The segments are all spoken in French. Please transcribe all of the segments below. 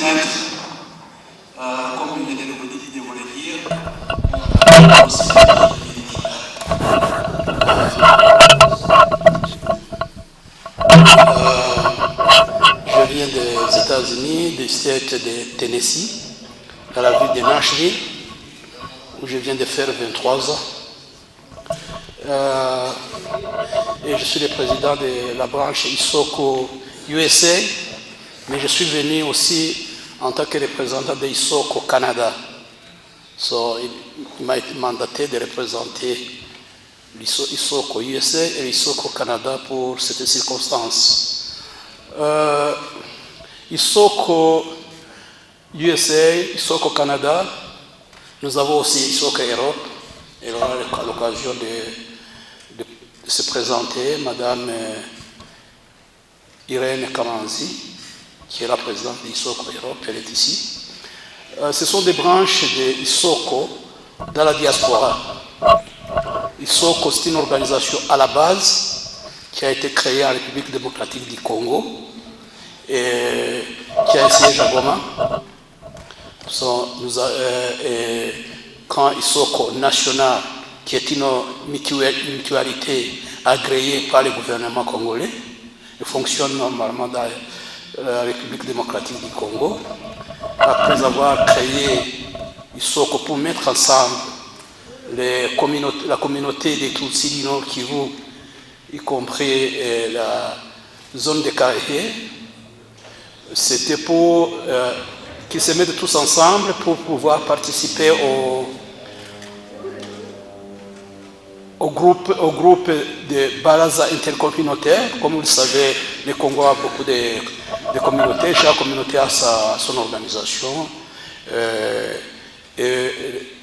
transmettre, comme une des de vous le dire, je viens des États-Unis, du state de Tennessee, dans la ville de Nashville, où je viens de faire 23 ans. Et je suis le président de la branche ISOCO USA, mais je suis venu aussi en tant que représentant de ISOCO Canada. Il m'a été mandaté de représenter l'ISOCO USA et l'ISOCO Canada pour cette circonstance. ISOCO USA, ISOCO Canada, nous avons aussi ISOCO Europe, et on a l'occasion de se présenter, Madame Irène Kamanzi, qui est la présidente d'ISOCO Europe, elle est ici. Ce sont des branches de ISOCO dans la diaspora. ISOCO, c'est une organisation à la base qui a été créée en République démocratique du Congo et qui a un siège à Goma. Quand ISOCO national, qui est une mutualité agréée par le gouvernement congolais, il fonctionne normalement dans la République démocratique du Congo. Après avoir créé ISOCO pour mettre ensemble la communauté des Tutsis du Nord Kivu, y compris la zone de Karéhé, c'était pour qu'ils se mettent tous ensemble pour pouvoir participer au groupe de baraza intercommunautaire. Comme vous le savez, le Congo a beaucoup de communautés, chaque communauté a son organisation. Et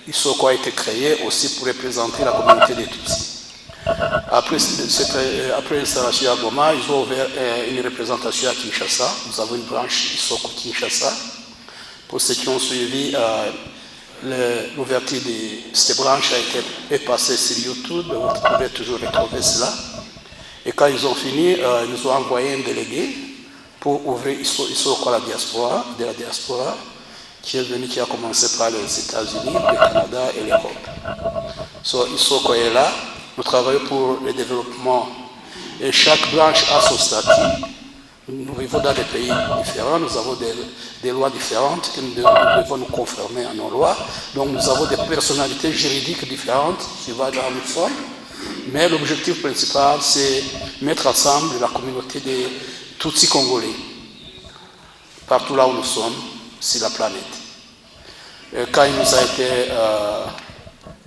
ISOCO a été créé aussi pour représenter la communauté des Tutsis. Après l'installation à Goma, ils ont ouvert une représentation à Kinshasa. Nous avons une branche ISOCO Kinshasa. Pour ceux qui ont suivi, l'ouverture de cette branche est passée sur YouTube, vous pouvez toujours retrouver cela. Et quand ils ont fini, ils nous ont envoyé un délégué pour ouvrir ISOCO à la diaspora, qui a commencé par les États-Unis, le Canada et l'Europe. ISOCO est là, nous travaillons pour le développement et chaque branche a son statut. Nous vivons dans des pays différents, nous avons des lois différentes et nous devons nous conformer à nos lois. Donc nous avons des personnalités juridiques différentes suivant là où nous sommes. Mais l'objectif principal, c'est mettre ensemble la communauté des Tutsis congolais, partout là où nous sommes, sur la planète. Et quand il nous a été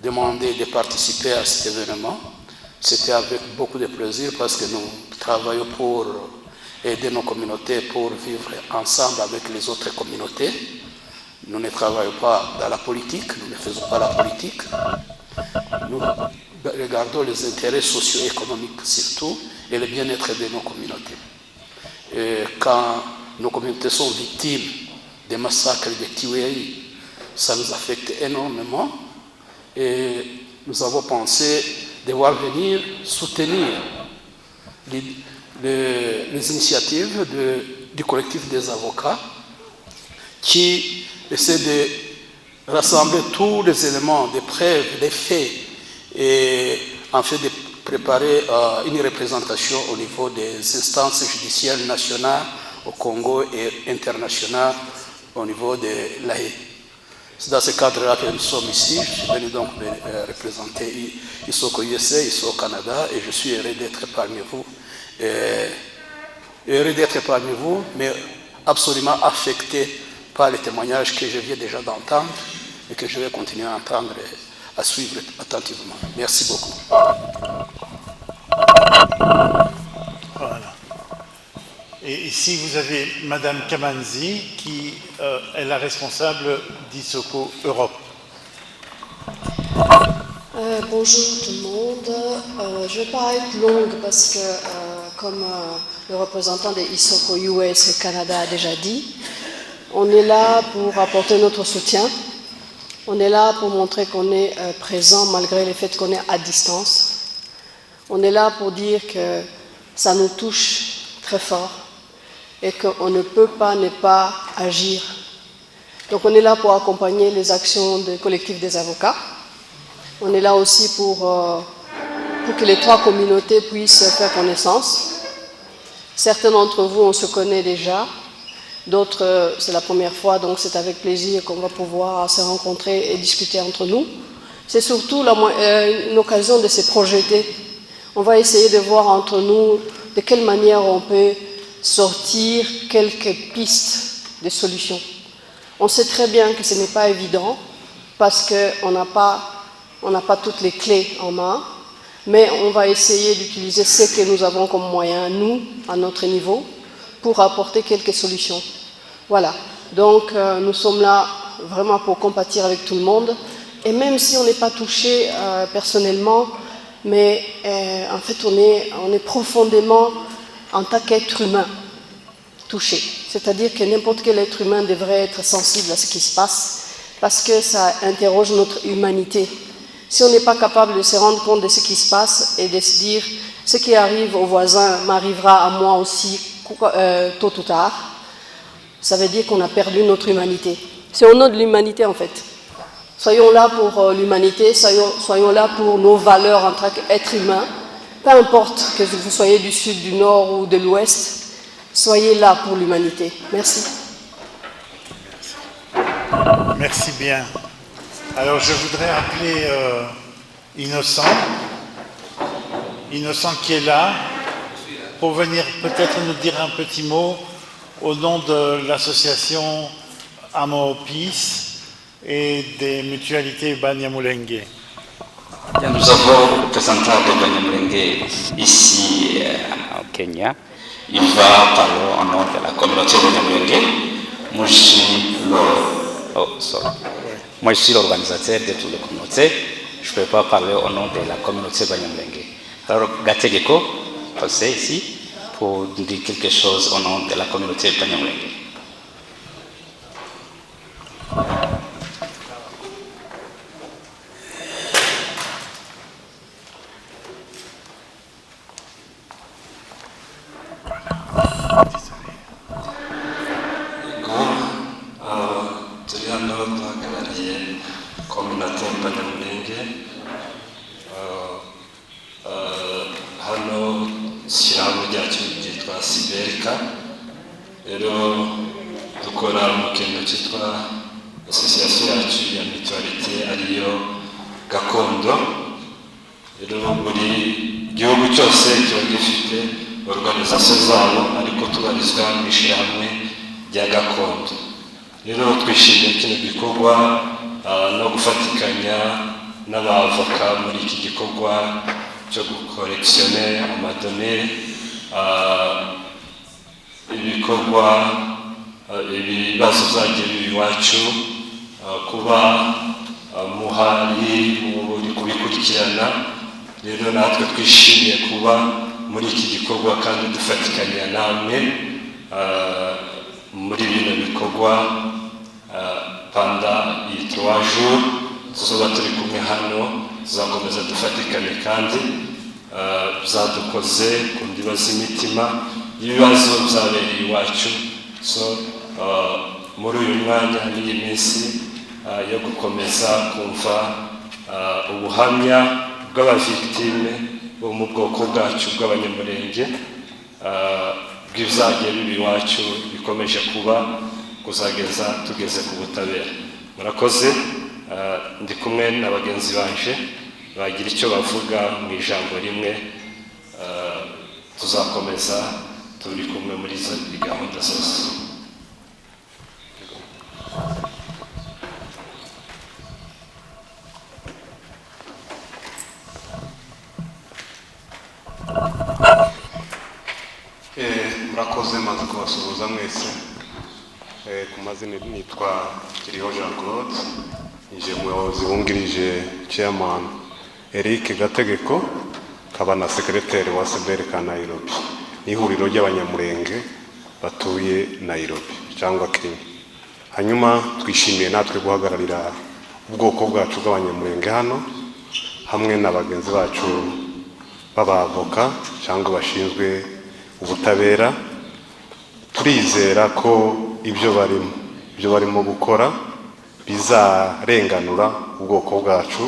demandé de participer à cet événement, c'était avec beaucoup de plaisir parce que nous travaillons pour aider nos communautés pour vivre ensemble avec les autres communautés. Nous ne travaillons pas dans la politique, nous ne faisons pas la politique. Nous regardons les intérêts socio-économiques surtout et le bien-être de nos communautés. Et quand nos communautés sont victimes des massacres de tueries, ça nous affecte énormément et nous avons pensé devoir venir soutenir les initiatives du collectif des avocats qui essaie de rassembler tous les éléments, des preuves, des faits et en fait de préparer une représentation au niveau des instances judiciaires nationales au Congo et internationales au niveau de l'AE. C'est dans ce cadre-là que nous sommes ici. Je suis venu donc représenter ISOCO USA, ISOCO Canada et je suis heureux d'être parmi vous. Heureux d'être parmi vous, mais absolument affecté par les témoignages que je viens déjà d'entendre et que je vais continuer à entendre et à suivre attentivement. Merci beaucoup. Voilà. Et ici, vous avez Madame Kamanzi, qui est la responsable d'ISOCO Europe. Bonjour tout le monde. Je ne vais pas être longue parce que, comme le représentant des ISOCO US et Canada a déjà dit, on est là pour apporter notre soutien. On est là pour montrer qu'on est présent malgré le fait qu'on est à distance. On est là pour dire que ça nous touche très fort et qu'on ne peut pas ne pas agir Donc on est là pour accompagner les actions du collectif des avocats. On est là aussi pour que les 3 communautés puissent faire connaissance. Certains d'entre vous, on se connaît déjà. D'autres, c'est la première fois, donc c'est avec plaisir qu'on va pouvoir se rencontrer et discuter entre nous. C'est surtout une occasion de se projeter. On va essayer de voir entre nous de quelle manière on peut sortir quelques pistes de solutions. On sait très bien que ce n'est pas évident parce qu'on n'a pas toutes les clés en main, mais on va essayer d'utiliser ce que nous avons comme moyen, nous, à notre niveau, pour apporter quelques solutions. Voilà, donc nous sommes là vraiment pour compatir avec tout le monde, et même si on n'est pas touché personnellement, mais en fait on est profondément, en tant qu'être humain, touché. C'est-à-dire que n'importe quel être humain devrait être sensible à ce qui se passe, parce que ça interroge notre humanité. Si on n'est pas capable de se rendre compte de ce qui se passe et de se dire ce qui arrive aux voisins m'arrivera à moi aussi tôt ou tard, ça veut dire qu'on a perdu notre humanité. C'est au nom de l'humanité en fait. Soyons là pour l'humanité, soyons là pour nos valeurs en tant qu'être humain. Peu importe que vous soyez du sud, du nord ou de l'ouest, soyez là pour l'humanité. Merci. Merci bien. Alors je voudrais appeler Innocent qui est là, pour venir peut-être nous dire un petit mot au nom de l'association Amor Peace et des mutualités Banyamulenge. Nous avons le représentant de Banyamulenge ici au Kenya. Il va parler au nom de la communauté de Banyamulenge. Moi, je suis l'organisateur de toutes les communautés. Je ne peux pas parler au nom de la communauté Banyamulenge. Alors, Gategeko, passez ici pour dire quelque chose au nom de la communauté Banyamulenge. rero twishimiye kino gikorwa no gufatikanya n'abavoka muri iki gikorwa cyo gukorekisione amadonere ibikorwa ibibazo byagiye biri iwacu kuba muhari muri kubikurikirana. Rero natwe twishimiye kuba muri iki gikorwa kandi dufatikanya namwe muri bino bikorwa panda iyi 3 jours tuzoba turi kumwe hano, tuzakomeza dufatikanye kandi byadukoze ku ndiba z'imitima y'ibibazo byabereye iwacu. So muri uyu mwanya n'iyi minsi yo gukomeza kumva ubuhamya bw'abavictime bo mu bwoko bwacu bw'Abanyamulenge bw'ibyagiye bibi iwacu bikomeje kuba kuzageza tugeze ku butabera. Murakoze. Ndi kumwe na bagenzi banje bagira icyo bavuga mu ijambo rimwe, tuzakomeza turi kumwe muri izo gahunda zose. Murakoze maze kubasuhuza mwese. Ku mazina nitwa Kiriho Jean Claude, nje umuyobozi wungirije chairman Eric Gategeko, kaba na secrétaire wa CBR ka Nairobi, ihuriro ry'Abanyamulenge batuye Nairobi cyangwa Kenya. Hanyuma twishimiye natwe guhagararira ubwoko bwacu bw'Abanyamulenge hano hamwe na bagenzi bacu b'abavoka cyangwa bashinzwe ubutabera. Turizera ko ibyo barimo ibyo barimo gukora bizarenganura ubwoko bwacu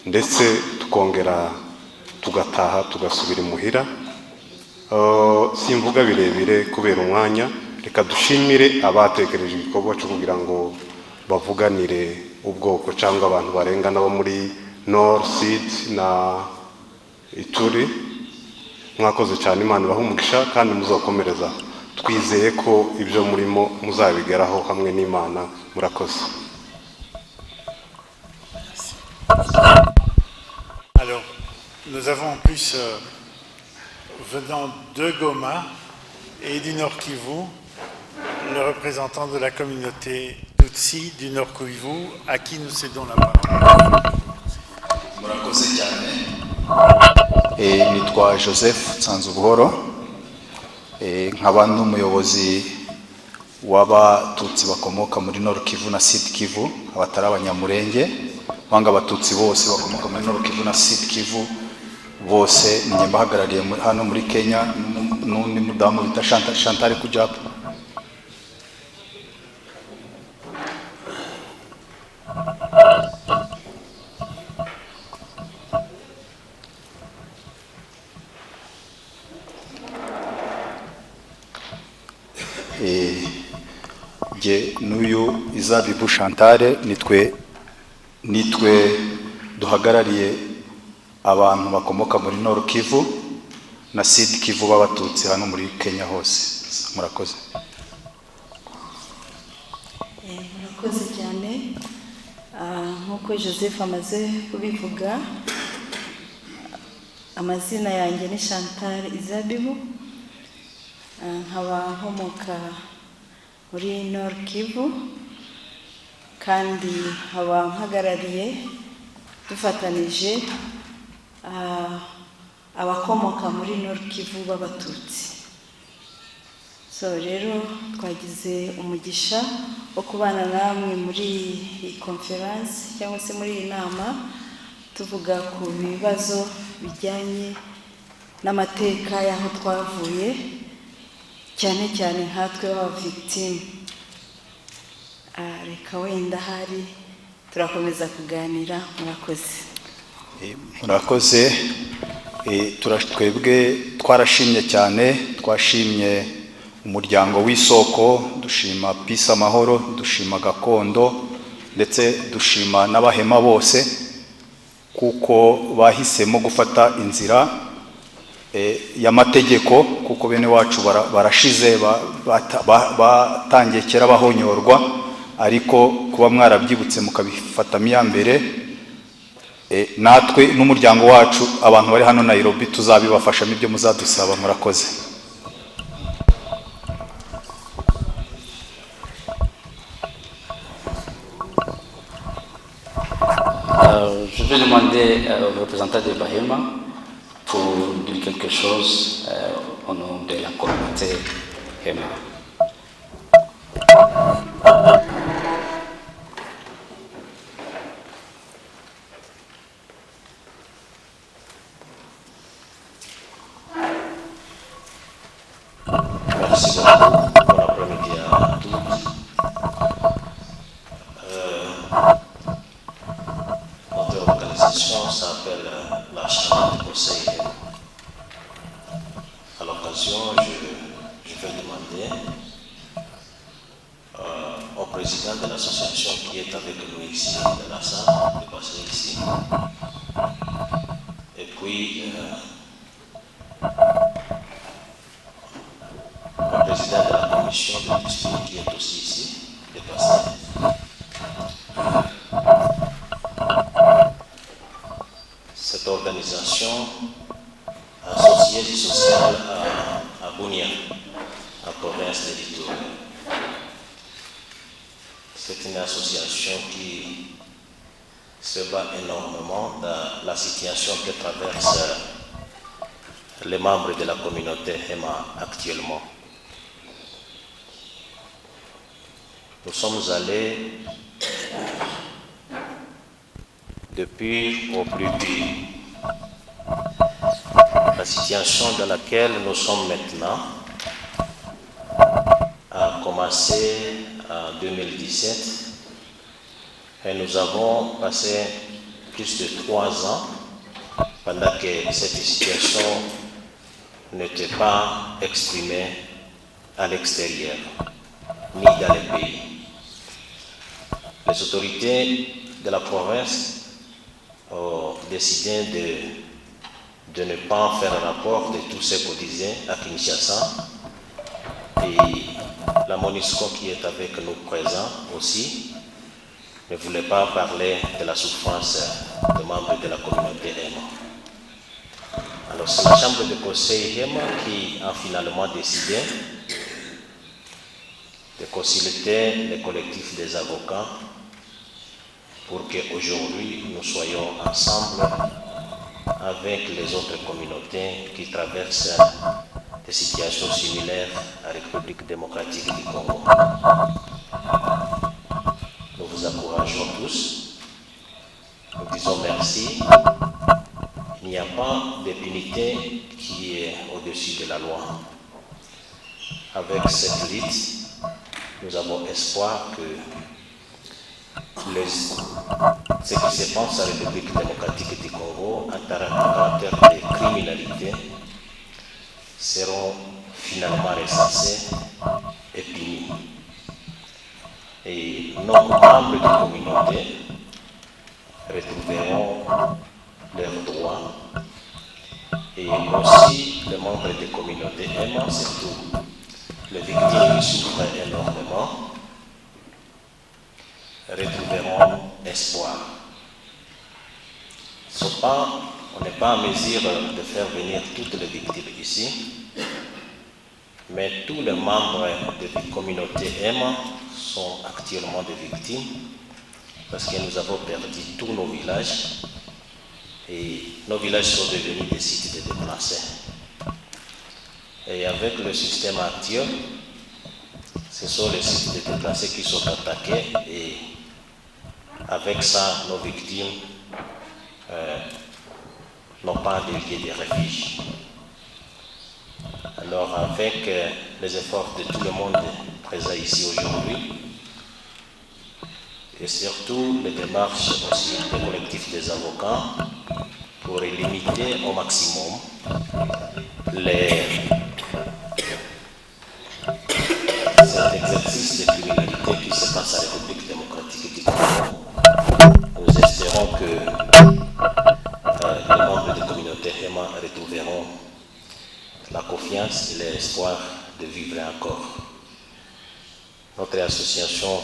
ndetse tukongera tugataha tugasubira imuhira. Simvuga birebire kubera umwanya, reka dushimire abatekereje igikorwa cyo kugira ngo bavuganire ubwoko cyangwa abantu barengana bo muri Nord, Sud na Ituri. Mwakoze cyane, Imana ibahe umugisha kandi muzakomereza. Twizeye ko ibyo murimo muzabigeraho hamwe n'Imana. Murakoze. Alors, nous avons en plus, venant de Goma et du Nord Kivu, le représentant de la communauté Tutsi du Nord Kivu, à qui nous cédons la parole. Murakoze cyane. Nitwa Joseph Nsanzubuhoro, nkaba n'umuyobozi w'abatutsi bakomoka muri Nord Kivu na Sud Kivu, abatari abanyamurenge, banga abatutsi bose bakomoka muri Nord Kivu na Sud Kivu bose ninjye mbahagarariye hano muri Kenya, n'undi mudamu bita Chantal Kujapu. Je n'uyu Izabibu Chantal nitwe duhagarariye abantu bakomoka muri Nord Kivu na Sud Kivu b'abatutsi hano muri Kenya hose. Murakoze. Murakoze cyane. Nk'uko Joseph amaze kubivuga, amazina yanjye ni Chantal Izabibu, nkaba nkomoka muri Nord Kivu kandi nkaba mpagarariye dufatanije abakomoka muri Nord Kivu b'abatutsi. So rero twagize umugisha wo kubana namwe muri iyi conference cyangwa se muri iyi nama tuvuga ku bibazo bijyanye n'amateka y'aho twavuye, cyane cyane nkatwe b'aba victime. Reka wenda hari turakomeza kuganira. Murakoze. Murakoze. Twebwe twarashimye cyane, twashimye umuryango w'isoko, dushima Peace Amahoro, dushima gakondo ndetse dushima n'abahema bose kuko bahisemo gufata inzira y'amategeko, kuko bene wacu barashize batangiye kera bahonyorwa, ariko kuba mwarabyibutse mukabifatamo iya mbere, natwe n'umuryango wacu abantu bari hano Nairobi tuzabibafashamo ibyo muzadusaba. Murakoze. Je vais demander au représentant de Bahema pour dire quelque chose au nom de la communauté Hema. Merci beaucoup. Bon après-midi à tous. Notre organisation s'appelle la Chambre du Conseil. À l'occasion, je vais demander au président de l'association qui est avec nous ici, de la salle, de passer ici. Et puis, au président de la commission de district qui est aussi ici, de passer. Cette organisation associée et sociale à Bunia, en province de l'Ituri. C'est une association qui se bat énormément dans la situation que traversent les membres de la communauté Hema actuellement. Nous sommes allés depuis au plus pire. La situation dans laquelle nous sommes maintenant a commencé en 2017 et nous avons passé plus de 3 ans pendant que cette situation n'était pas exprimée à l'extérieur, ni dans les pays. Les autorités de la province ont décidé de ne pas faire un rapport de tout ce qu'on disait à Kinshasa. Et la MONUSCO qui est avec nous présent aussi ne voulait pas parler de la souffrance des membres de la communauté Hema. Alors c'est la chambre de conseil Hema qui a finalement décidé de consulter les collectifs des avocats pour qu'aujourd'hui nous soyons ensemble avec les autres communautés qui traversent des situations similaires à la République démocratique du Congo. Nous vous encourageons tous, nous disons merci. Il n'y a pas d'impunité qui est au-dessus de la loi. Avec cette lutte, nous avons espoir que ce qui se passe à la République démocratique du Congo en caractère de criminalité seront finalement recensés et punis. Et nos membres de la communauté retrouveront leurs droits et aussi les membres des communautés Hema, surtout les victimes qui souffrent énormément, retrouveront espoir. On n'est pas en mesure de faire venir toutes les victimes ici, mais tous les membres de la communauté Hema sont actuellement des victimes parce que nous avons perdu tous nos villages et nos villages sont devenus des sites de déplacés. Et avec le système actuel, ce sont les sites de déplacés qui sont attaqués et avec ça, nos victimes n'ont pas de lieu de refuge. Alors, avec les efforts de tout le monde présent ici aujourd'hui, et surtout les démarches aussi des collectifs des avocats pour limiter au maximum cet exercice de criminalité qui se passe à la République démocratique du Congo. Nous espérons que les membres de la communauté Hema retrouveront la confiance et l'espoir de vivre encore. Notre association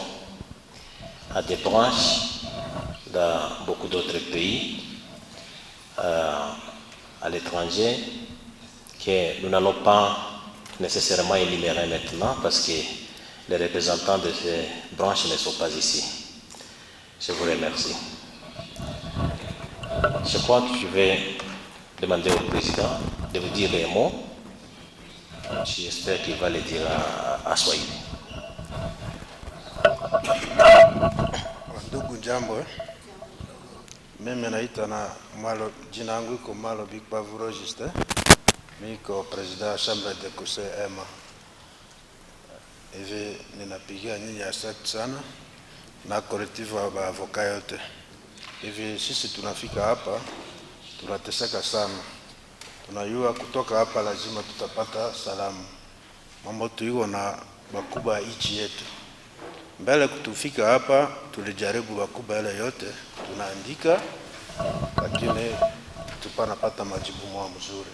a des branches dans beaucoup d'autres pays à l'étranger que nous n'allons pas nécessairement énumérer maintenant parce que les représentants de ces branches ne sont pas ici. Je vous remercie. Je crois que je vais demander au président de vous dire les mots. J'espère qu'il va les dire à Swahili. Ndugu jambo, mimi naitwa na Malo, jina yangu iko Malo Big Pavuro Justin. Mimi niko president wa Chambre de Conseil Hema. Hivi ninapigia nyinyi asante sana na collective wa avoka yote. Hivi sisi tunafika hapa tunateseka sana. Tunajua kutoka hapa lazima tutapata salamu. Mambo tuiko na bakubwa nchi yetu. Mbele kutufika hapa tulijaribu bakubwa yale yote tunaandika, lakini tupanapata majibu mwa mzuri.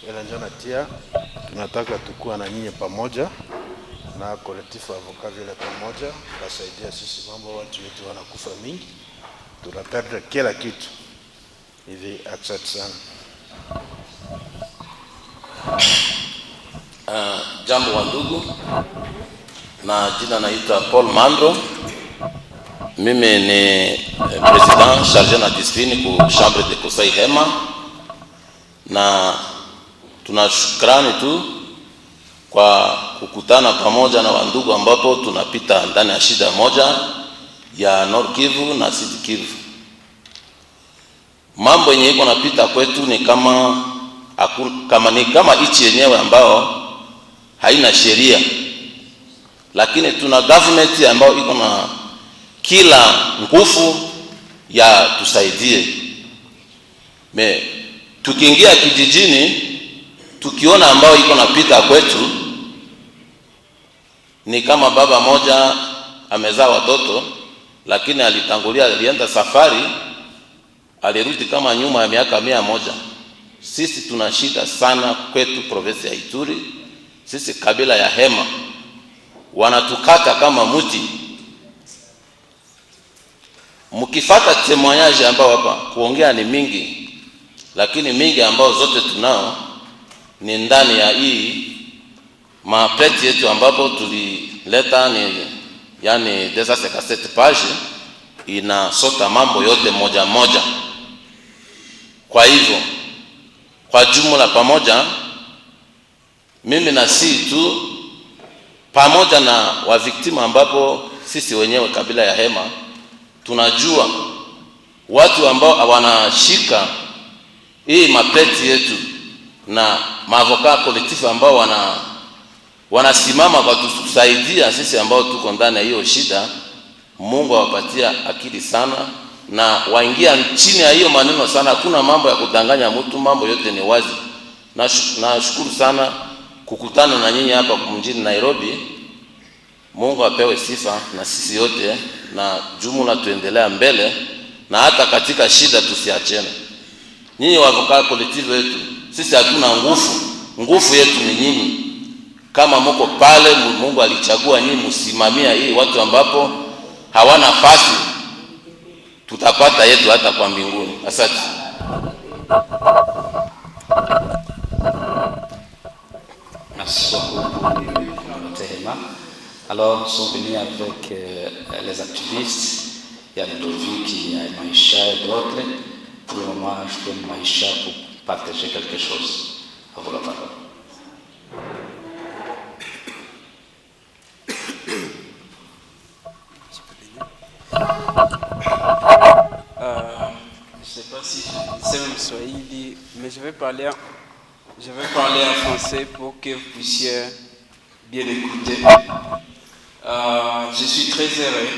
Ila njoo natia tunataka tukua na nyinyi pamoja na collectif avoka vile pamoja basaidia sisi mambo watu wetu wanakufa mingi. Tunapenda kila kitu. Hivi asante sana. Jambo wa ndugu, na jina naitwa Paul Mandro. Mimi ni president chargé na discipline ku Chambre de Conseil Hema, na tunashukrani tu kwa kukutana pamoja na wandugu ambapo tunapita ndani ya shida moja ya Nord Kivu na Sud Kivu. Mambo yenye iko napita kwetu ni kama ichi yenyewe ambao haina sheria. lakini tuna government ambayo iko na kila nguvu ya tusaidie. Tukiingia kijijini tukiona ambao iko napita kwetu, ni kama baba moja amezaa watoto, lakini alienda safari, alirudi kama nyuma ya miaka 100. Sisi tuna shida sana kwetu province ya Ituri. Sisi kabila ya Hema wanatukata kama muti. Mkifata témoignage ambao hapa kuongea ni mingi, lakini mingi ambao zote tunao ni ndani ya hii mapleti yetu ambapo tulileta, ni yani 257 page, inasota mambo yote moja moja. Kwa hivyo kwa jumla pamoja, mimi na si tu pamoja na wa victima ambapo sisi wenyewe kabila ya Hema tunajua watu ambao wanashika hii mapleti yetu na maavoka collectif ambao wanasimama kwa kusaidia sisi ambao tuko ndani ya hiyo shida. Mungu awapatia akili sana na waingia chini ya hiyo maneno sana. Hakuna mambo ya kudanganya mtu, mambo yote ni wazi. Nashukuru sana kukutana na nyinyi hapa mjini Nairobi. Mungu apewe sifa na sisi yote, na jumla tuendelea mbele, na hata katika shida tusiachane. Nyinyi wavoka collective wetu, sisi hatuna nguvu yetu ni nyinyi. Kama mko pale, Mungu alichagua nyinyi msimamia hii watu ambapo hawana nafasi, tutapata yetu hata kwa mbinguni. Asante. Merci beaucoup, Tehema. Alors, nous sommes venus avec les activistes. Il y a Ludovic, il y a Maïcha et d'autres. Pour le moment, je donne Maïcha pour partager quelque chose. À vous la parole. Je ne sais pas si je sais même Swahili, mais je vais parler en français pour que vous puissiez bien écouter. Je suis très heureux.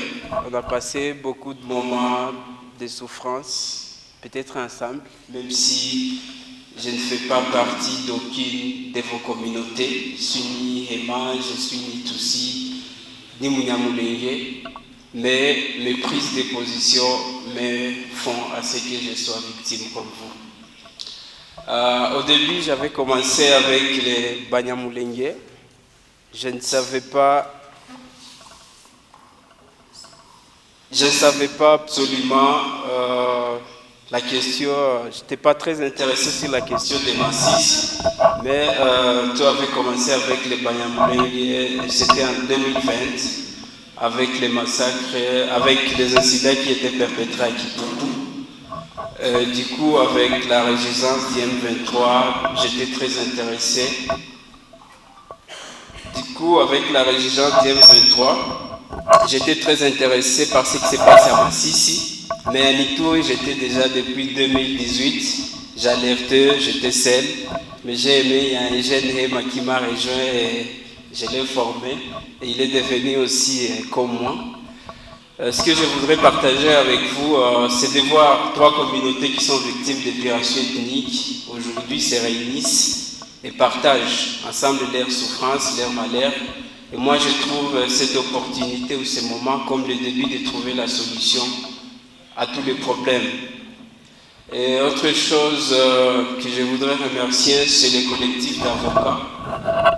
On a passé beaucoup de moments de souffrance, peut-être ensemble, même si je ne fais pas partie d'aucune de vos communautés. Je suis ni Hema, je suis ni Tutsi, ni Munyamulenge, mais mes prises de position me font à ce que je sois victime comme vous. Au début, j'avais commencé avec les Banyamulenge. Je ne savais pas absolument la question. Je n'étais pas très intéressé sur la question des Massis, mais tout avait commencé avec les Banyamulenge. C'était en 2020, avec les massacres, avec les incidents qui étaient perpétrés à Kitutu. Du coup, avec la résistance du M23, j'étais très intéressé. Du coup, avec la résistance du M23, j'étais très intéressé par ce qui s'est passé à Massissi. Mais à Ituri, j'étais déjà depuis 2018. J'alertais, j'étais seul. Mais j'ai aimé, il y a un jeune Hema qui m'a rejoint et je l'ai formé. Et il est devenu aussi comme moi. Ce que je voudrais partager avec vous, c'est de voir 3 communautés qui sont victimes d'épurations ethniques. Aujourd'hui, se réunissent et partagent ensemble leurs souffrances, leurs malheurs. Et moi, je trouve cette opportunité ou ce moment comme le début de trouver la solution à tous les problèmes. Et autre chose que je voudrais remercier, c'est le collectif d'avocats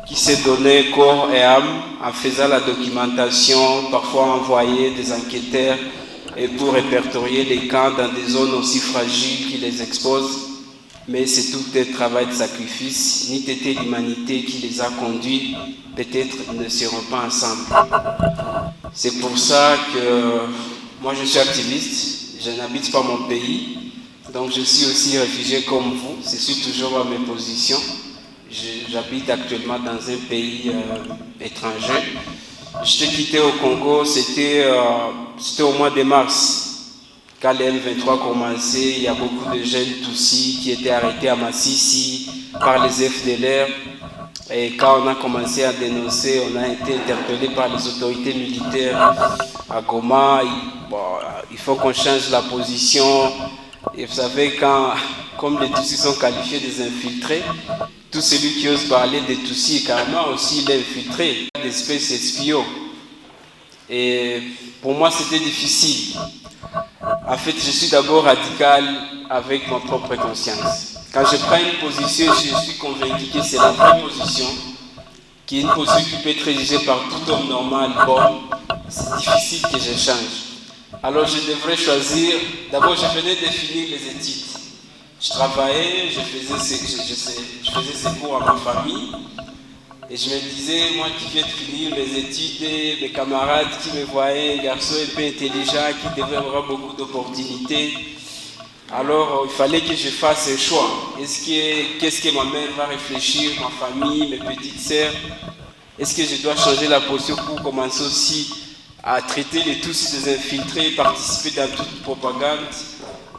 qui s'est donné corps et âme en faisant la documentation, parfois envoyer des enquêteurs et pour répertorier les camps dans des zones aussi fragiles qui les exposent. Mais c'est tout un travail de sacrifice, ni c'était l'humanité qui les a conduits, peut-être ils ne seront pas ensemble. C'est pour ça que moi je suis activiste, je n'habite pas mon pays, donc je suis aussi réfugié comme vous, je suis toujours à mes positions. J'habite actuellement dans un pays étranger. Je t'ai quitté au Congo, c'était au mois de mars. Quand le M23 commençait, il y a beaucoup de jeunes Tutsis qui étaient arrêtés à Massissi par les FDLR. Et quand on a commencé à dénoncer, on a été interpellé par les autorités militaires à Goma. Il faut qu'on change la position. Et vous savez, comme les Tutsis sont qualifiés des infiltrés, tout celui qui ose parler des Tutsis, carrément aussi, il est infiltré, des espèces espions. Et pour moi, c'était difficile. En fait, je suis d'abord radical avec ma propre conscience. Quand je prends une position, je suis convaincu que c'est la vraie position, qui est une position qui peut être jugée par tout homme normal. Bon, c'est difficile que je change. Alors je devrais choisir, d'abord je venais de finir les études. Je travaillais, je faisais ces cours à ma famille. Et je me disais, moi qui viens de finir mes études, mes camarades qui me voyaient, un garçon un peu intelligent, qui devait avoir beaucoup d'opportunités. Alors il fallait que je fasse un choix. Qu'est-ce que ma mère va réfléchir, ma famille, mes petites sœurs? Est-ce que je dois changer la position pour commencer aussi à traiter les Tutsis des infiltrés, participer dans toute propagande,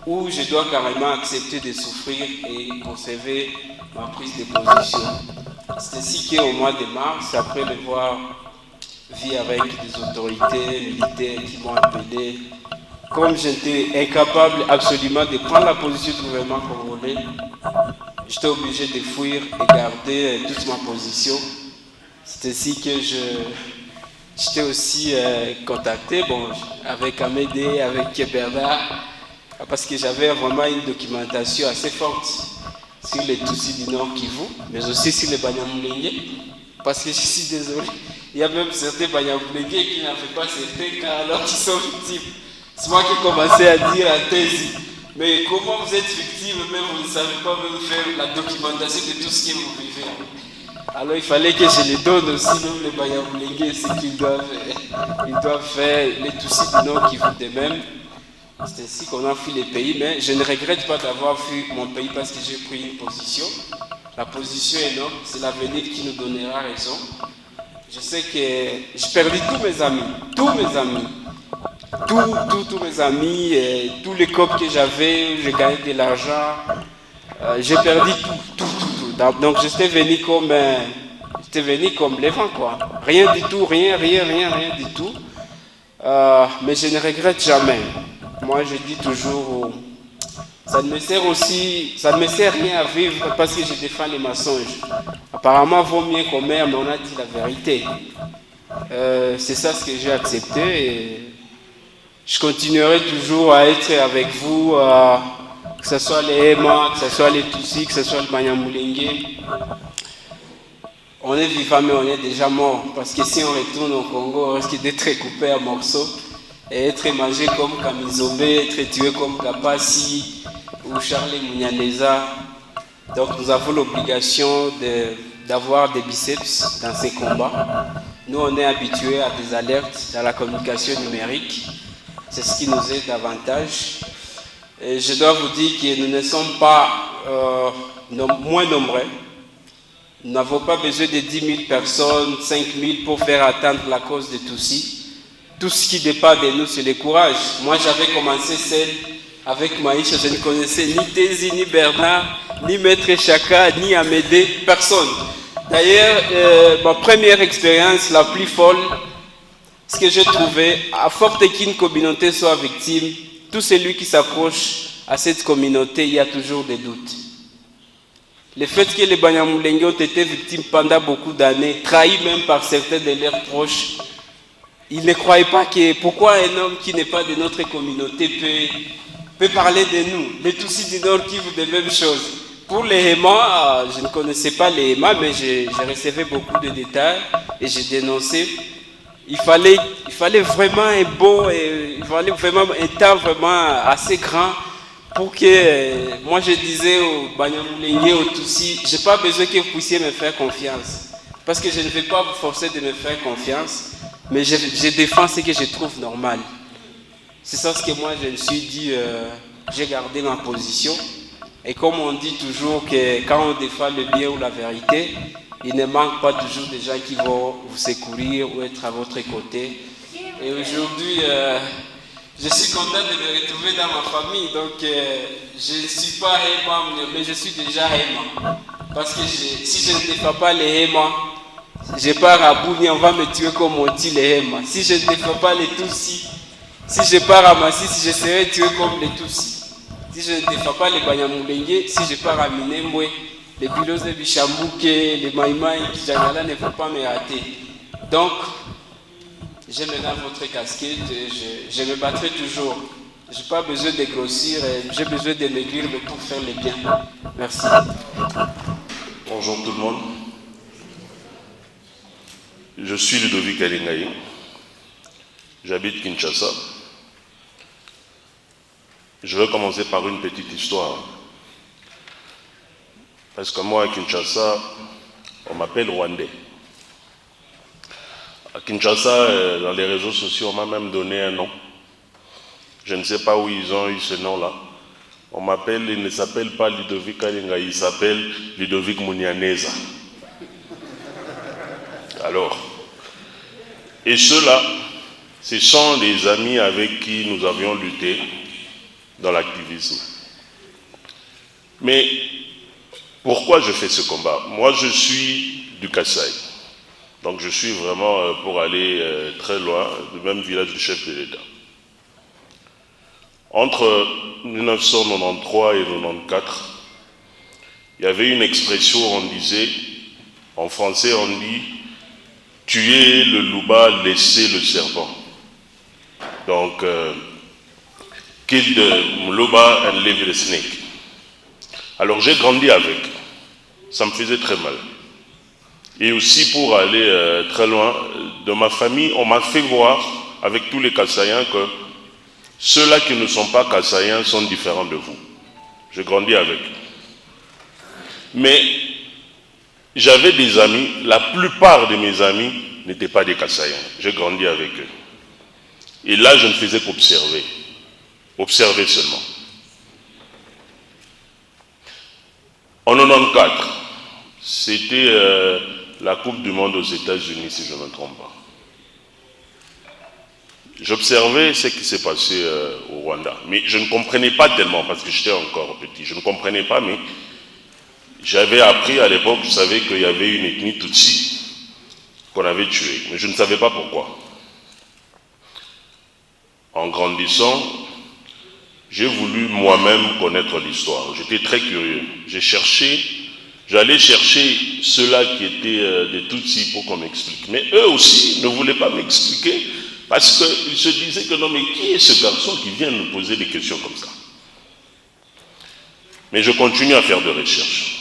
ou je dois carrément accepter de souffrir et conserver ma prise de position? C'est ainsi qu'au mois de mars, après devoir vivre avec des autorités militaires qui m'ont appelé, comme j'étais incapable absolument de prendre la position du gouvernement congolais, j'étais obligé de fuir et garder toute ma position. C'est ainsi que j'étais aussi contacté avec Amédée, avec Bernard, parce que j'avais vraiment une documentation assez forte sur les Tutsis du Nord Kivu, mais aussi sur les Banyamulenge, parce que je suis désolé, il y a même certains Banyamulenge qui n'ont fait pas certains cas alors qu'ils sont victimes. C'est moi qui ai commencé à dire à thèse, mais comment vous êtes victime, même vous ne savez pas même faire la documentation de tout ce que vous vivez. Alors il fallait que je les donne aussi, même les Banyamulenge, ce qu'ils doivent faire, les Tutsis du Nord Kivu de même. C'est ainsi qu'on a fui les pays, mais je ne regrette pas d'avoir fui mon pays parce que j'ai pris une position. La position est noble, c'est l'avenir qui nous donnera raison. Je sais que j'ai perdu tous mes amis, tous mes amis, tous les copes que j'avais, j'ai gagné de l'argent, j'ai perdu tout. Donc j'étais venu comme les vents, quoi. Rien du tout, rien du tout. Mais je ne regrette jamais. Moi, je dis toujours, ça ne me sert rien à vivre parce que je défends les mensonges. Apparemment, vaut mieux qu'on meure, mais on a dit la vérité. C'est ça ce que j'ai accepté et je continuerai toujours à être avec vous, que ce soit les Hema, que ce soit les Tutsis, que ce soit le Banyamulenge. On est vivant, mais on est déjà mort. Parce que si on retourne au Congo, on risque d'être coupé en morceaux et être mangé comme Kamizobe, être tué comme Kapasi ou Charles Munyaneza. Donc nous avons l'obligation d'avoir des biceps dans ces combats. Nous, on est habitués à des alertes dans la communication numérique. C'est ce qui nous aide davantage. Et je dois vous dire que nous ne sommes pas moins nombreux. Nous n'avons pas besoin de 10 000 personnes, 5 000 pour faire atteindre la cause de Tutsis. Tout ce qui dépend de nous, c'est le courage. Moi, j'avais commencé seul avec Maïcha. Je ne connaissais ni Tézi, ni Bernard, ni Maître Chaka, ni Amédée, personne. D'ailleurs, ma première expérience la plus folle, ce que j'ai trouvé, à forte qu'une communauté soit victime, tout celui qui s'approche à cette communauté, il y a toujours des doutes. Le fait que les Banyamulenge ont été victimes pendant beaucoup d'années, trahis même par certains de leurs proches, ils ne croyaient pas que pourquoi un homme qui n'est pas de notre communauté peut parler de nous. Les Tutsis du Nord Kivu, de même chose. Pour les Hema, je ne connaissais pas les Hema, mais je recevais beaucoup de détails et j'ai dénoncé. Il fallait vraiment un temps vraiment assez grand pour que, moi je disais aux Banyamulenge, aux Tutsis, je n'ai pas besoin que vous puissiez me faire confiance. Parce que je ne vais pas vous forcer de me faire confiance, mais je défends ce que je trouve normal. C'est ça ce que moi je me suis dit, j'ai gardé ma position. Et comme on dit toujours que quand on défend le bien ou la vérité, il ne manque pas toujours des gens qui vont vous secourir ou être à votre côté. Et aujourd'hui, je suis content de me retrouver dans ma famille. Donc, je ne suis pas Hema, mais je suis déjà Hema. Parce que si je ne défends pas les Hema, je pars à Bouni, on va me tuer comme on tue les Hema. Si je ne défends pas les Tutsis, si je pars à Massissi, je serai tué comme les Tutsis. Si je ne défends pas les Banyamulenge, si je pars à Minembwe, les Bilos de Bichambuke, les Maïmaï, Kijangala ne vont pas me rater. Donc, j'ai maintenant votre casquette, je me battrai toujours. Je n'ai pas besoin de grossir, j'ai besoin de maigrir, mais pour faire le bien. Merci. Bonjour tout le monde. Je suis Ludovic Alingaï. J'habite Kinshasa. Je vais commencer par une petite histoire. Parce que moi, à Kinshasa, on m'appelle Rwandais. À Kinshasa, dans les réseaux sociaux, on m'a même donné un nom. Je ne sais pas où ils ont eu ce nom-là. On m'appelle, il ne s'appelle pas Ludovic Alingaï, il s'appelle Ludovic Mounianeza. Alors, et ceux-là, ce sont des amis avec qui nous avions lutté dans l'activisme. Mais pourquoi je fais ce combat? Moi, je suis du Kasaï. Donc je suis vraiment pour aller très loin, du même village du chef de l'État. Entre 1993 et 1994, il y avait une expression, on disait, en français on dit « tuer le louba, laisser le serpent ». Donc, kill the louba and leave the snake. Alors j'ai grandi avec, ça me faisait très mal. Et aussi pour aller très loin, de ma famille, on m'a fait voir avec tous les Kassaïens que ceux-là qui ne sont pas Kassaïens sont différents de vous. J'ai grandi avec. Mais j'avais des amis, la plupart de mes amis n'étaient pas des Kassaïens. J'ai grandi avec eux. Et là, je ne faisais qu'observer. Observer seulement. En 1994, c'était la Coupe du Monde aux États-Unis, si je ne me trompe pas. J'observais ce qui s'est passé au Rwanda. Mais je ne comprenais pas tellement, parce que j'étais encore petit. Je ne comprenais pas, mais j'avais appris à l'époque, je savais qu'il y avait une ethnie Tutsi qu'on avait tuée. Mais je ne savais pas pourquoi. En grandissant, j'ai voulu moi-même connaître l'histoire. J'étais très curieux. J'allais chercher ceux-là qui étaient des Tutsis pour qu'on m'explique. Mais eux aussi ne voulaient pas m'expliquer parce qu'ils se disaient que non, mais qui est ce garçon qui vient nous poser des questions comme ça? Mais je continue à faire des recherches.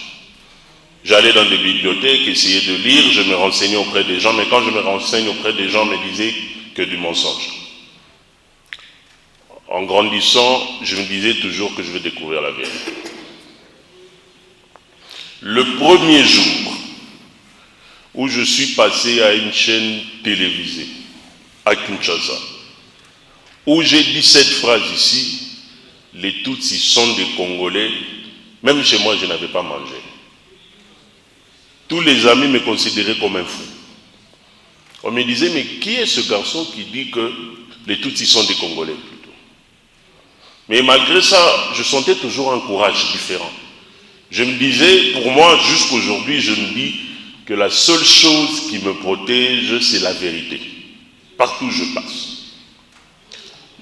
J'allais dans des bibliothèques, essayer de lire, je me renseignais auprès des gens, mais quand je me renseigne auprès des gens, on me disait que du mensonge. En grandissant, je me disais toujours que je vais découvrir la vérité. Le premier jour où je suis passé à une chaîne télévisée, à Kinshasa, où j'ai dit cette phrase ici, les Tutsis sont des Congolais, même chez moi je n'avais pas mangé. Tous les amis me considéraient comme un fou. On me disait, mais qui est ce garçon qui dit que les Tutsis sont des Congolais plutôt? Mais malgré ça, je sentais toujours un courage différent. Je me disais, pour moi, jusqu'aujourd'hui, je me dis que la seule chose qui me protège, c'est la vérité. Partout où je passe.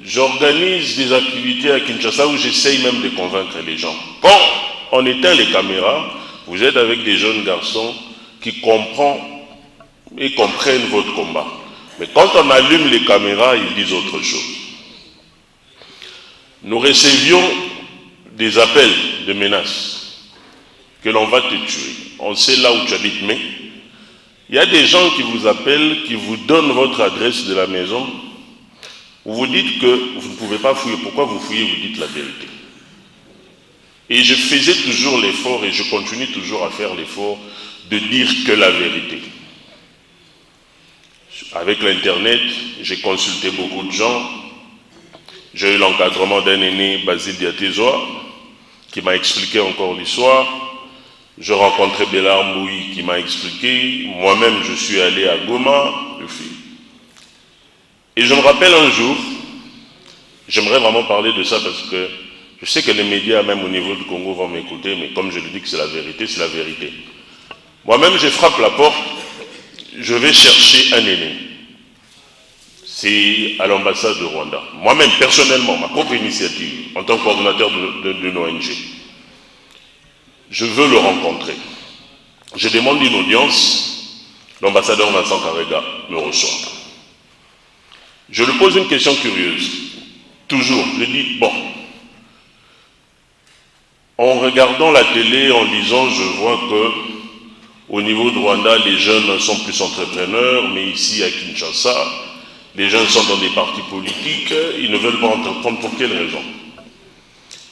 J'organise des activités à Kinshasa où j'essaye même de convaincre les gens. Quand on éteint les caméras, vous êtes avec des jeunes garçons qui comprennent votre combat. Mais quand on allume les caméras, ils disent autre chose. Nous recevions des appels de menaces. Que l'on va te tuer. On sait là où tu habites, mais il y a des gens qui vous appellent, qui vous donnent votre adresse de la maison. Vous dites que vous ne pouvez pas fouiller. Pourquoi vous fouillez? Vous dites la vérité. Et je faisais toujours l'effort, et je continue toujours à faire l'effort de dire que la vérité. Avec l'Internet, j'ai consulté beaucoup de gens. J'ai eu l'encadrement d'un aîné, Basile Diatézoa, qui m'a expliqué encore l'histoire. Je rencontrais Bélard Mouy qui m'a expliqué. Moi-même, je suis allé à Goma. Et je me rappelle un jour, j'aimerais vraiment parler de ça parce que Je sais que les médias, même au niveau du Congo, vont m'écouter, mais comme je le dis que c'est la vérité, c'est la vérité. Moi-même, je frappe la porte, je vais chercher un aîné. C'est à l'ambassade de Rwanda. Moi-même, personnellement, ma propre initiative, en tant que coordonnateur d'une ONG, je veux le rencontrer. Je demande une audience, l'ambassadeur Vincent Karega me reçoit. Je lui pose une question curieuse. Toujours, je dis, bon, en regardant la télé, en lisant, je vois que au niveau de Rwanda, les jeunes sont plus entrepreneurs, mais ici à Kinshasa, les jeunes sont dans des partis politiques, ils ne veulent pas entreprendre pour quelle raison?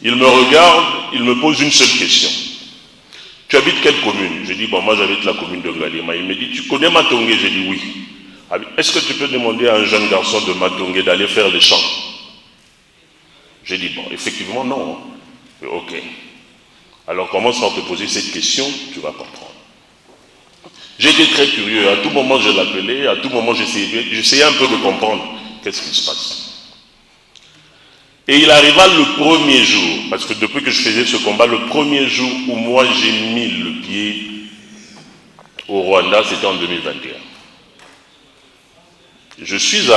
Il me regarde, il me pose une seule question. Tu habites quelle commune? Je dis, bon, moi j'habite la commune de Ngalema. Il me dit, tu connais Matongé? J'ai dit, oui. Est-ce que tu peux demander à un jeune garçon de Matongé d'aller faire les champs? J'ai dit, bon, effectivement, non. Ok. Alors commence par te poser cette question, tu vas comprendre. J'étais très curieux, à tout moment je l'appelais, à tout moment j'essayais un peu de comprendre qu'est-ce qui se passe. Et il arriva le premier jour, parce que depuis que je faisais ce combat, le premier jour où moi j'ai mis le pied au Rwanda, c'était en 2021. Je suis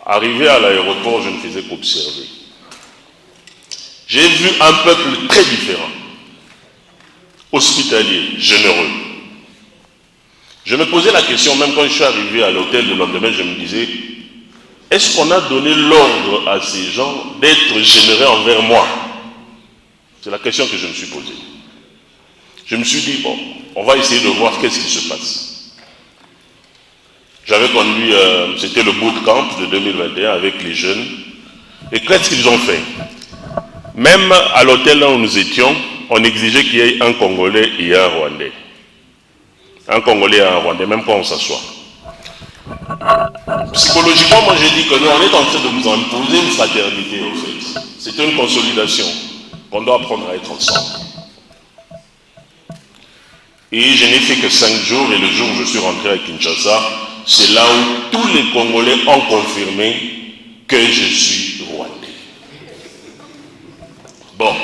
arrivé à l'aéroport, je ne faisais qu'observer. J'ai vu un peuple très différent, hospitalier, généreux. Je me posais la question, même quand je suis arrivé à l'hôtel le lendemain, je me disais, est-ce qu'on a donné l'ordre à ces gens d'être généreux envers moi? C'est la question que je me suis posée. Je me suis dit, bon, on va essayer de voir qu'est-ce qui se passe. J'avais conduit, c'était le bootcamp de 2021 avec les jeunes. Et qu'est-ce qu'ils ont fait? Même à l'hôtel là où nous étions, on exigeait qu'il y ait un Congolais et un Rwandais. Un Congolais et un Rwandais, même quand on s'assoit. Psychologiquement, moi j'ai dit que nous, on est en train de nous imposer une fraternité, en fait. C'est une consolidation qu'on doit apprendre à être ensemble. Et je n'ai fait que 5 jours, et le jour où je suis rentré à Kinshasa, c'est là où tous les Congolais ont confirmé que je suis Rwandais. Bon,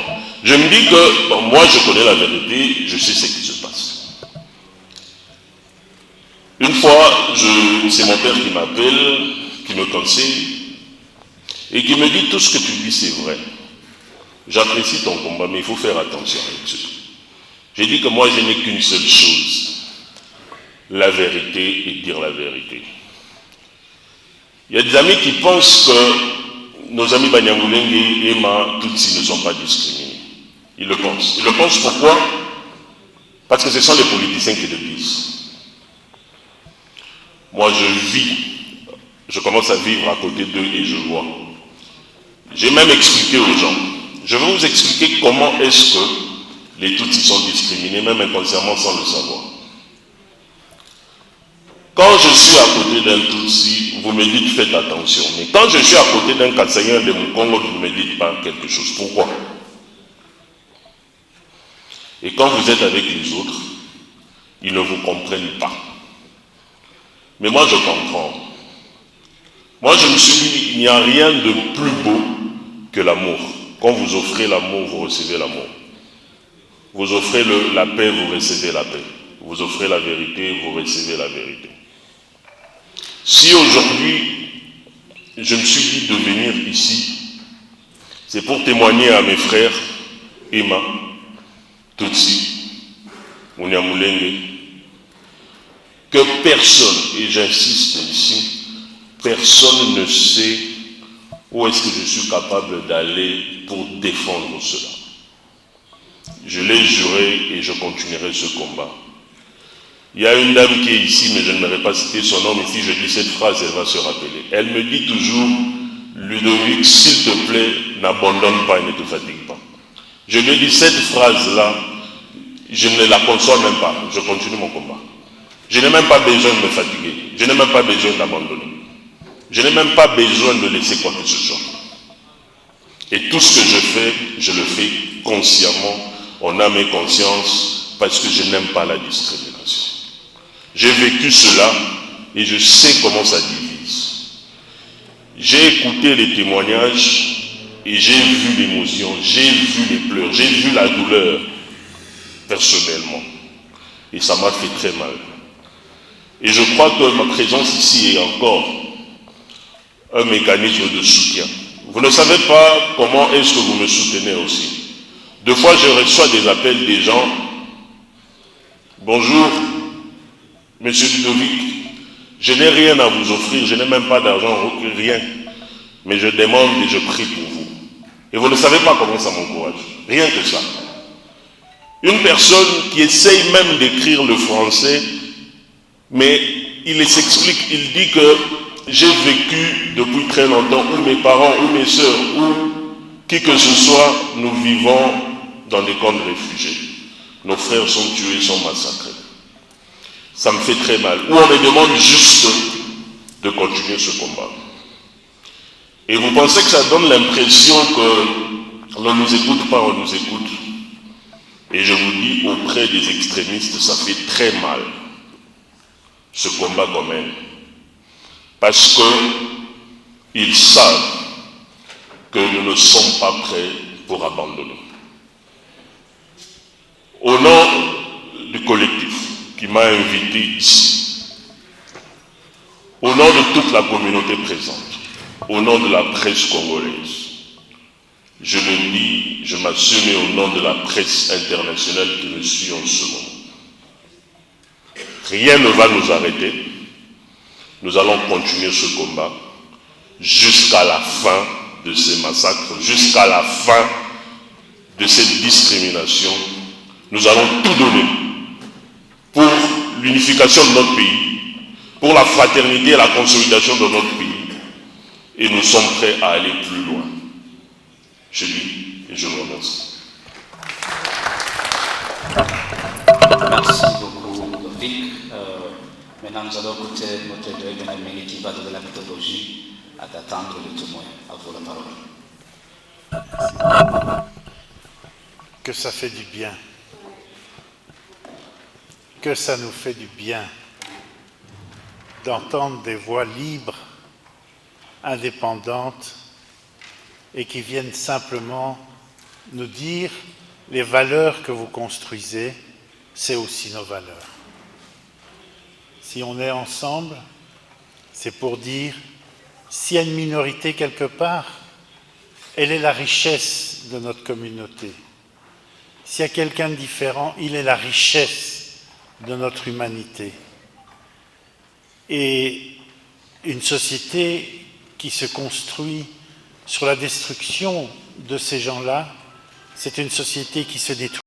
je me dis que bon, moi je connais la vérité, je sais ce qui se passe. Une fois, c'est mon père qui m'appelle, qui me conseille, et qui me dit tout ce que tu dis c'est vrai. J'apprécie ton combat, mais il faut faire attention avec ça. J'ai dit que moi je n'ai qu'une seule chose, la vérité et dire la vérité. Il y a des amis qui pensent que nos amis Banyamulenge et Emma Tutsi ne sont pas discriminés. Ils le pensent. Ils le pensent pourquoi? Parce que ce sont les politiciens qui le disent. Moi je commence à vivre à côté d'eux et je vois. J'ai même expliqué aux gens. Je vais vous expliquer comment est-ce que les Tutsis sont discriminés, même inconsciemment sans le savoir. Quand je suis à côté d'un Tutsi, vous me dites faites attention. Mais quand je suis à côté d'un Katsaïen de Mukongo, vous ne me dites pas quelque chose. Pourquoi? Et quand vous êtes avec les autres, ils ne vous comprennent pas. Mais moi je comprends. Moi je me suis dit, il n'y a rien de plus beau que l'amour. Quand vous offrez l'amour, vous recevez l'amour. Vous offrez la paix, vous recevez la paix. Vous offrez la vérité, vous recevez la vérité. Si aujourd'hui, je me suis dit de venir ici, c'est pour témoigner à mes frères, Emma, Tutsi, Munyamulenge, que personne, et j'insiste ici, personne ne sait où est-ce que je suis capable d'aller pour défendre cela. Je l'ai juré et je continuerai ce combat. Il y a une dame qui est ici, mais je ne m'aurais pas cité son nom, mais si je dis cette phrase, elle va se rappeler. Elle me dit toujours, Ludovic, s'il te plaît, n'abandonne pas et ne te fatigue pas. Je lui ai dit cette phrase-là, je ne la conçois même pas, je continue mon combat. Je n'ai même pas besoin de me fatiguer, je n'ai même pas besoin d'abandonner. Je n'ai même pas besoin de laisser quoi que ce soit. Et tout ce que je le fais consciemment, en âme et conscience, parce que je n'aime pas la discrimination. J'ai vécu cela et je sais comment ça divise. J'ai écouté les témoignages Et j'ai vu l'émotion, j'ai vu les pleurs, j'ai vu la douleur, personnellement. Et ça m'a fait très mal. Et je crois que ma présence ici est encore un mécanisme de soutien. Vous ne savez pas comment est-ce que vous me soutenez aussi. Deux fois, je reçois des appels des gens. Bonjour, Monsieur Ludovic, je n'ai rien à vous offrir, je n'ai même pas d'argent, rien. Mais je demande et je prie pour vous. Et vous ne savez pas comment ça m'encourage. Rien que ça. Une personne qui essaye même d'écrire le français, mais il s'explique, il dit que j'ai vécu depuis très longtemps, où mes parents, ou mes soeurs, ou qui que ce soit, nous vivons dans des camps de réfugiés. Nos frères sont tués, sont massacrés. Ça me fait très mal. Ou on me demande juste de continuer ce combat. Et vous pensez que ça donne l'impression que l'on ne nous écoute pas, on nous écoute. Et je vous dis, auprès des extrémistes, ça fait très mal, ce combat qu'on mène. Parce qu'ils savent que nous ne sommes pas prêts pour abandonner. Au nom du collectif qui m'a invité ici, au nom de toute la communauté présente, au nom de la presse congolaise, je le dis, je m'assume au nom de la presse internationale qui me suit en ce moment. Rien ne va nous arrêter. Nous allons continuer ce combat jusqu'à la fin de ces massacres, jusqu'à la fin de cette discrimination. Nous allons tout donner pour l'unification de notre pays, pour la fraternité et la consolidation de notre pays. Et nous sommes prêts à aller plus loin. Je dis et je vous remercie. Merci beaucoup, Ludovic. Maintenant, nous allons écouter notre Dieu bien-aimé qui va donner la méthodologie à d'attendre le témoin. À vous la parole. Que ça fait du bien. Que ça nous fait du bien d'entendre des voix libres, indépendantes, et qui viennent simplement nous dire les valeurs que vous construisez, c'est aussi nos valeurs. Si on est ensemble, c'est pour dire, s'il y a une minorité quelque part, elle est la richesse de notre communauté. S'il y a quelqu'un de différent, il est la richesse de notre humanité. Et une société qui se construit sur la destruction de ces gens-là, c'est une société qui se détruit.